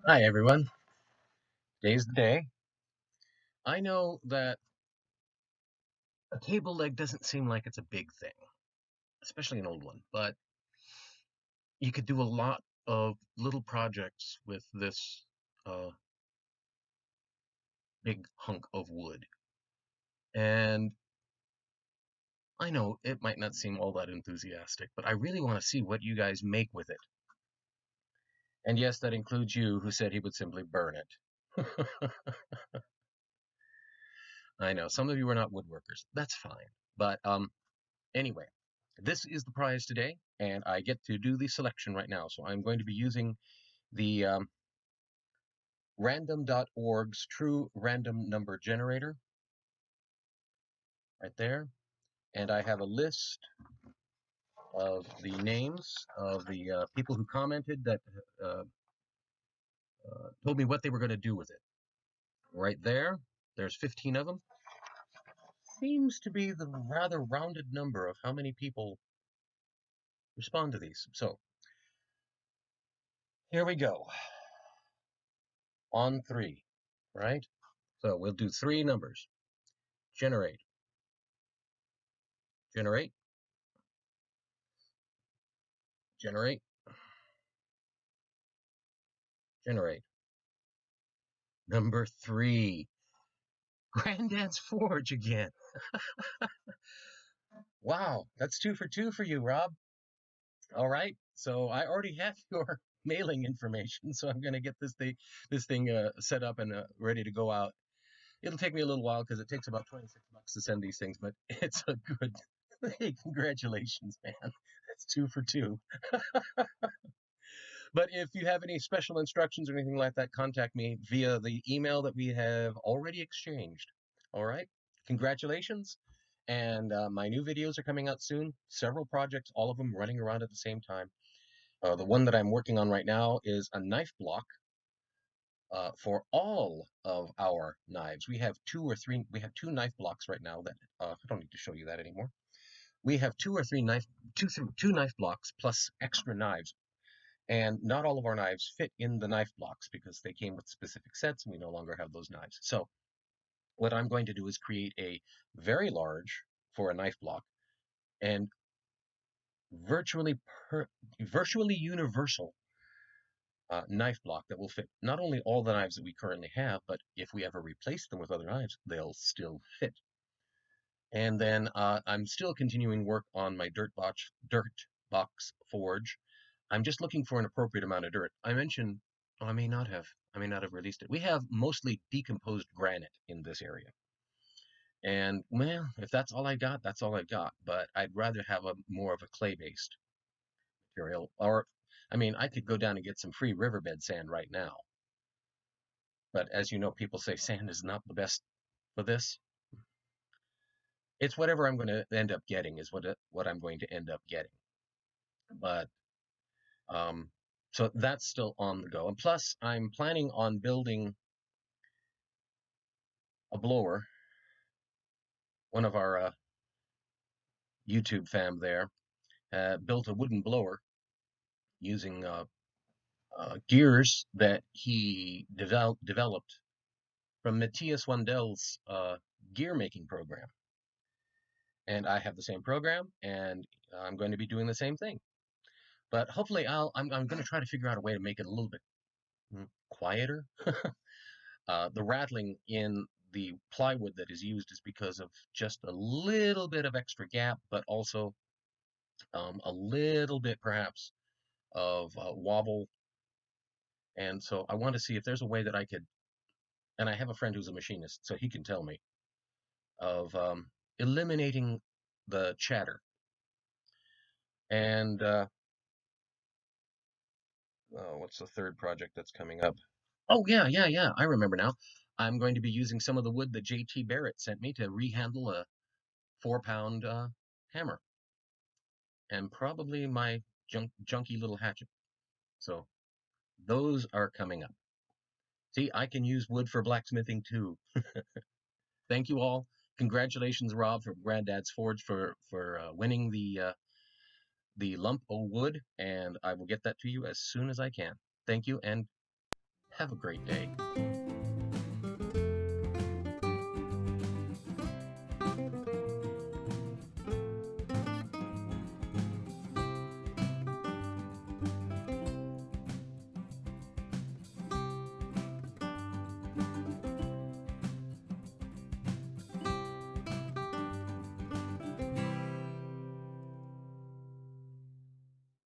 Hi, everyone. Today's the day. I know that a table leg doesn't seem like it's a big thing, especially an old one, but you could do a lot of little projects with this uh, big hunk of wood. And I know it might not seem all that enthusiastic, but I really want to see what you guys make with it. And yes, that includes you, who said he would simply burn it. I know some of you are not woodworkers. That's fine. But anyway, this is the prize today, and I get to do the selection right now. So I'm going to be using the random.org's true random number generator right there. And I have a list of the names of the people who commented that uh, told me what they were going to do with it. Right there, there's 15 of them. Seems to be the rather rounded number of how many people respond to these. So here we go. On three, right? So we'll do three numbers. Generate, generate, generate, generate. Number three, Granddad's Forge again. Wow, that's 2 for 2 for you, Rob. All right, so I already have your mailing information, so I'm gonna get this thing set up and ready to go out. It'll take me a little while because it takes about $26 to send these things, but it's a good. Hey, congratulations, man! That's 2 for 2. But if you have any special instructions or anything like that, contact me via the email that we have already exchanged. All right. Congratulations. And my new videos are coming out soon. Several projects, all of them running around at the same time. The one that I'm working on right now is a knife block for all of our knives. We have two knife blocks right now that I don't need to show you that anymore. We have two knife blocks plus extra knives, and not all of our knives fit in the knife blocks because they came with specific sets and we no longer have those knives. So what I'm going to do is create a very large for a knife block and virtually virtually universal knife block that will fit not only all the knives that we currently have, but if we ever replace them with other knives, they'll still fit. And then I'm still continuing work on my dirt box forge. I'm just looking for an appropriate amount of dirt. I mentioned, oh, I may not have released it. We have mostly decomposed granite in this area. And well, if that's all I got, that's all I got. But I'd rather have a more of a clay-based material. Or, I mean, I could go down and get some free riverbed sand right now. But as you know, people say sand is not the best for this. It's whatever I'm going to end up getting is what I'm going to end up getting. But um, so that's still on the go. And plus, I'm planning on building a blower. One of our YouTube fam there built a wooden blower using gears that he developed from Matthias Wandel's gear making program. And I have the same program, and I'm going to be doing the same thing. But hopefully, I'm going to try to figure out a way to make it a little bit quieter. The rattling in the plywood that is used is because of just a little bit of extra gap, but also a little bit perhaps of wobble. And so I want to see if there's a way that I could, and I have a friend who's a machinist, so he can tell me, of eliminating the chatter. And what's the third project that's coming up? Oh, yeah, I remember now. I'm going to be using some of the wood that JT Barrett sent me to rehandle a 4-pound hammer, and probably my junky little hatchet. So those are coming up. See, I can use wood for blacksmithing too. Thank you all. Congratulations, Rob, from Granddad's Forge for winning the lump of wood, and I will get that to you as soon as I can. Thank you, and Have a great day.